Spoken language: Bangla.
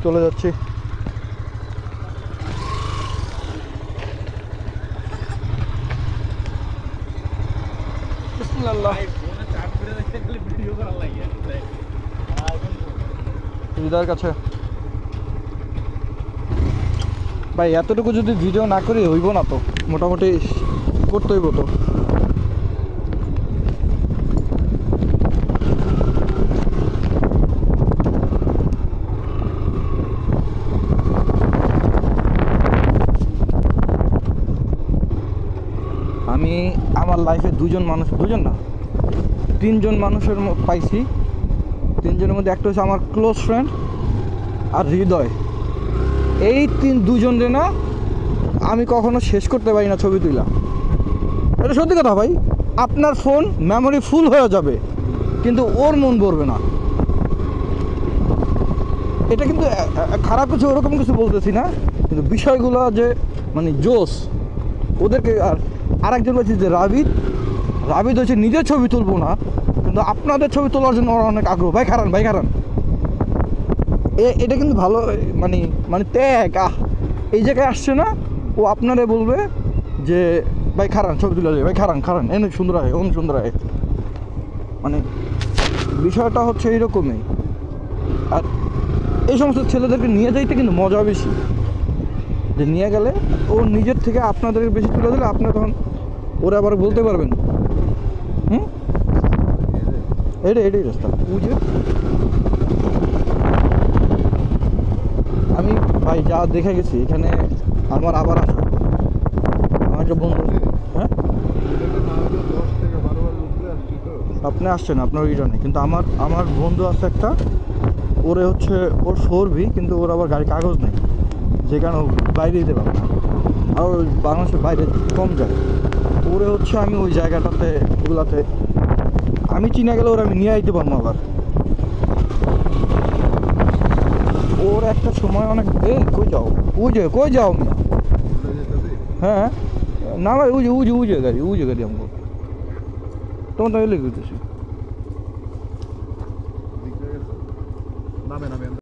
চলে যাচ্ছি। সুবিধার কাছে ভাই এতটুকু যদি ভিডিও না করি হইব না তো, মোটামুটি করতে হইব তো। আমি আমার লাইফে দুজন না 3জন মানুষের পাইছি। 3জনের মধ্যে একটা হচ্ছে আমার ক্লোজ ফ্রেন্ড আর হৃদয়। এই দুজনে না আমি কখনো শেষ করতে পারি না ছবি তুলা। এটা সত্যি কথা ভাই, আপনার ফোন মেমোরি ফুল হয়ে যাবে কিন্তু ওর মন ভরবে না। এটা কিন্তু খারাপ কিছু ওরকম কিছু বলতেছি না, কিন্তু বিষয়গুলো যে মানে জোস ওদেরকে। আর একজন বলছি যে রাবিদ হচ্ছে নিজের ছবি তুলবো না, কিন্তু আপনাদের ছবি তোলার জন্য ওরা অনেক আগ্রহ। ভাই খারান এটা কিন্তু ভালো মানে ত্যাগ। এই জায়গায় আসছে না, ও আপনারা বলবে যে ভাই খারান ছবি তুলে যায়, ভাই খারান এনে সুন্দর হয় অনেক সুন্দর হয়। মানে বিষয়টা হচ্ছে এইরকমই। আর এই সমস্ত ছেলেদেরকে নিয়ে যাইতে কিন্তু মজা বেশি, যে নিয়ে গেলে ও নিজের থেকে আপনাদের বেশি তুলে দিলে আপনারা তখন ওরা আবার বলতে পারবেন এটাই রাস্তা বুঝে। আমি ভাই যা দেখে গেছি এখানে আমার আবার আসা আমার যে বন্ধু। হ্যাঁ আপনি আসছেন, আপনার ওইটা নেই, কিন্তু আমার বন্ধু আছে একটা, ওরে হচ্ছে ওর 4B, কিন্তু ওর আবার গাড়ি কাগজ নেই, যে কারণে বাইরে দিতে পারবে না। আর বাংলাদেশের বাইরে কম যায়। ওরে হচ্ছে আমি ওই জায়গাটাতে ওগুলাতে আমি চিনা গেলে ওরা আমি নিয়ে আইতে পারবো। আবার ওর একটা সময় অনেক কই যাও হ্যাঁ না ভাই উজে গাড়ি আমাকে তোমার তো এলে করতেছি।